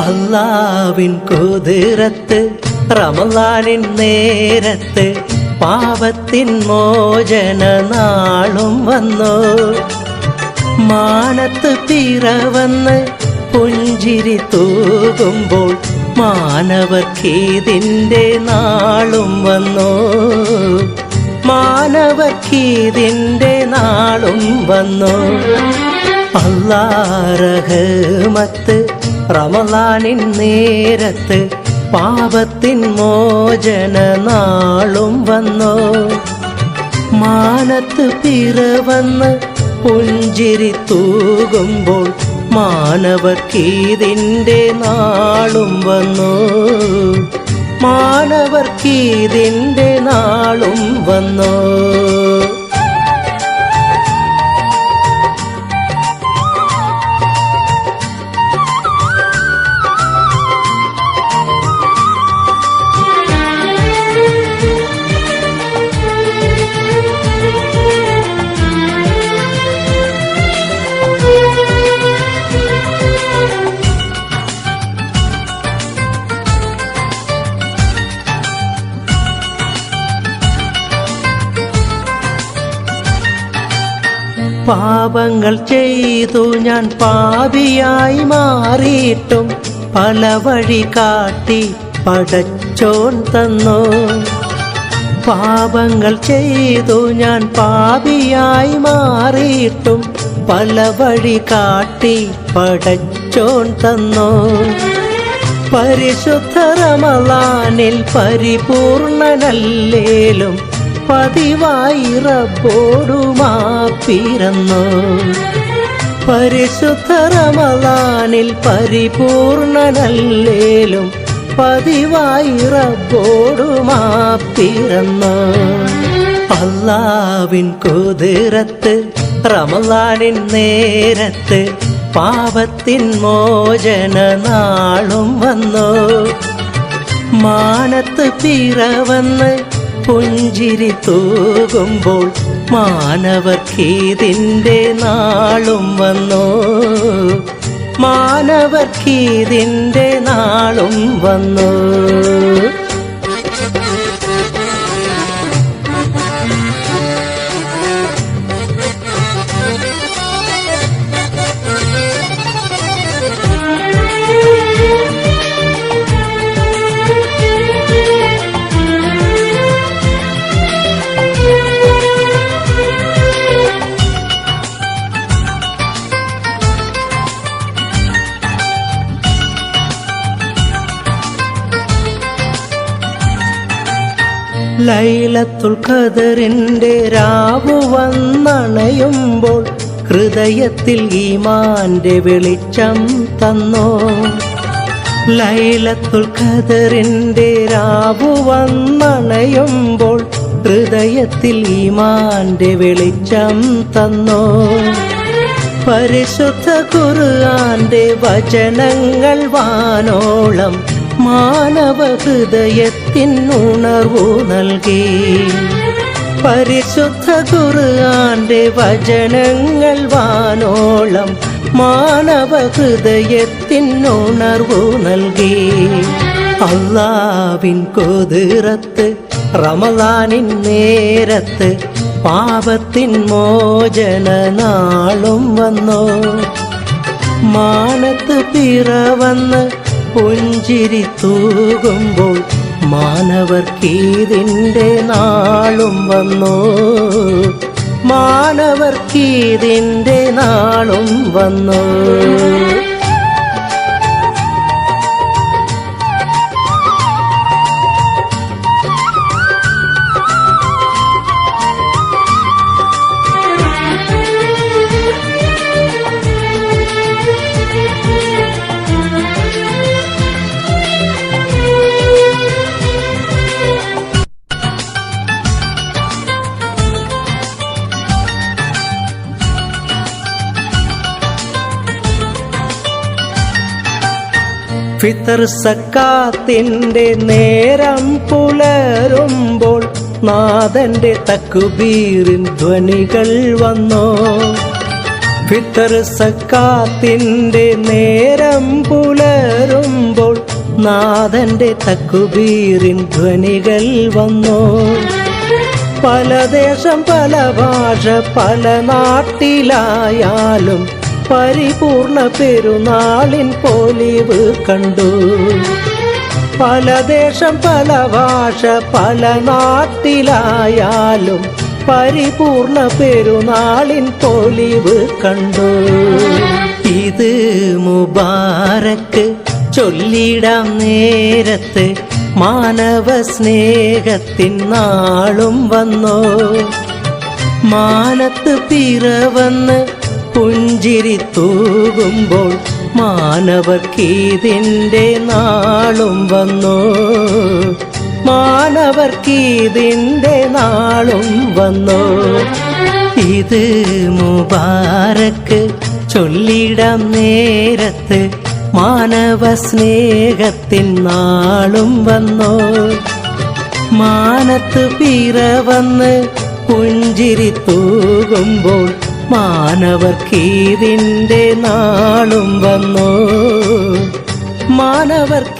അല്ലാവിൻ കുതിരത്ത് റമളാനിൻ നേരത്ത് പാപത്തിൻ മോചന നാളും വന്നു. മാനത്ത് പിറവന്ന് പുഞ്ചിരി തൂകുമ്പോൾ മാനവർക്കീതിൻ്റെ നാളും വന്നു. മാനവർക്കീതിൻ്റെ നാളും വന്നു. അല്ലാ റഹ്മത്ത് റമളാനിൻ നേരത്ത് പാപത്തിൻ മോചന നാളും വന്നു. മാനത്ത് പിറവന്ന് പുഞ്ചിരി തൂകുമ്പോൾ മാനവർക്കീതിൻ്റെ നാളും വന്നു. മാനവർക്കീതിൻ്റെ നാളും വന്നു. പാപങ്ങൾ ചെയ്തു ഞാൻ പാപിയായി മാറിയിട്ടും പല വഴി കാട്ടി പടച്ചോൻ തന്നു. പാപങ്ങൾ ചെയ്തു ഞാൻ പാപിയായി മാറിയിട്ടും പല വഴി കാട്ടി പടച്ചോൻ തന്നു. പരിശുദ്ധ റമളാനിൽ പരിപൂർണനല്ലേലും പതിവായി റബ്ബോടു മാപ്പിരന്നു. പരിശുദ്ധ റമളാനിൽ പരിപൂർണനല്ലേലും പതിവായി റബ്ബോടു മാപ്പിരന്നു. അല്ലാവിൻ കുതിരത്ത് റമളാനിൻ നേരത്ത് പാപത്തിൻ മോചന നാളും വന്നു. മാനത്ത് പിറവന്ന് പുഞ്ചിരി തൂകുമ്പോൾ മാനവർക്കീതിൻ്റെ നാളും വന്നു. മാനവർക്കീതിൻ്റെ നാളും വന്നു. ലൈലത്തുൽ ഖദറിന്റെ രാവു വന്നണയുമ്പോൾ ഹൃദയത്തിൽ ഈമാന്റെ വെളിച്ചം തന്നോ. ലൈലത്തുൽ ഖദറിന്റെ രാവു വന്നണയുമ്പോൾ ഹൃദയത്തിൽ ഈമാന്റെ വെളിച്ചം തന്നോ. പരിശുദ്ധ ഖുർആന്റെ വചനങ്ങൾ വാനോളം മാനവ ഹൃദയത്തിൻ ഉണർവു നൽകി. പരിശുദ്ധ ഖുർആന്റെ വചനങ്ങൾ വാനോളം മാനവ ഹൃദയത്തിൻ ഉണർവു നൽകി. അല്ലാവിൻ കുതിരത്ത് റമളാനിൻ നേരത്ത് പാപത്തിൻ മോചന നാളും വന്നു. മാനത്ത് പിറവന്ന് പുഞ്ചിരി തൂകുമ്പോൾ മാനവർക്കീതിൻ്റെ നാളും വന്നു. മാനവർക്കീതിൻ്റെ നാളും വന്നു. ഫിത്തർ സക്കാത്തിന്റെ നേരം പുലരുമ്പോൾ നാഥന്റെ തക്ബീറിൻ ധ്വനികൾ വന്നോ. ഫിത്തർ സക്കാത്തിന്റെ നേരം പുലരുമ്പോൾ നാഥന്റെ തക്ബീറിൻ ധ്വനികൾ വന്നു. പല ദേശം പല ഭാഷ പല നാട്ടിലായാലും പരിപൂർണ പെരുന്നാളിൻ പൊലിവ് കണ്ടു. പല ദേശം പല ഭാഷ പല നാട്ടിലായാലും പരിപൂർണ പെരുന്നാളിൻ പൊലിവ് കണ്ടു. ഇത് മുബാരക്ക് ചൊല്ലിടാം നേരത്ത് മാനവ സ്നേഹത്തിൻ നാളും വന്നോ. മാനത്ത് പിറവന്ന് പുഞ്ചിരി തൂകുമ്പോൾ മാനവർക്കീതിൻ്റെ നാളും വന്നു. മാനവർക്കീതിൻ്റെ നാളും വന്നു. ഇത് മുബാരക്ക് ചൊല്ലിടാം നേരത്ത് മാനവ സ്നേഹത്തിൻ നാളും വന്നു. മാനത്ത് പിറവന്ന് പുഞ്ചിരി തൂകുമ്പോൾ മാനവർക്കീതിൻ്റെ നാളും വന്നു. മാനവർക്ക്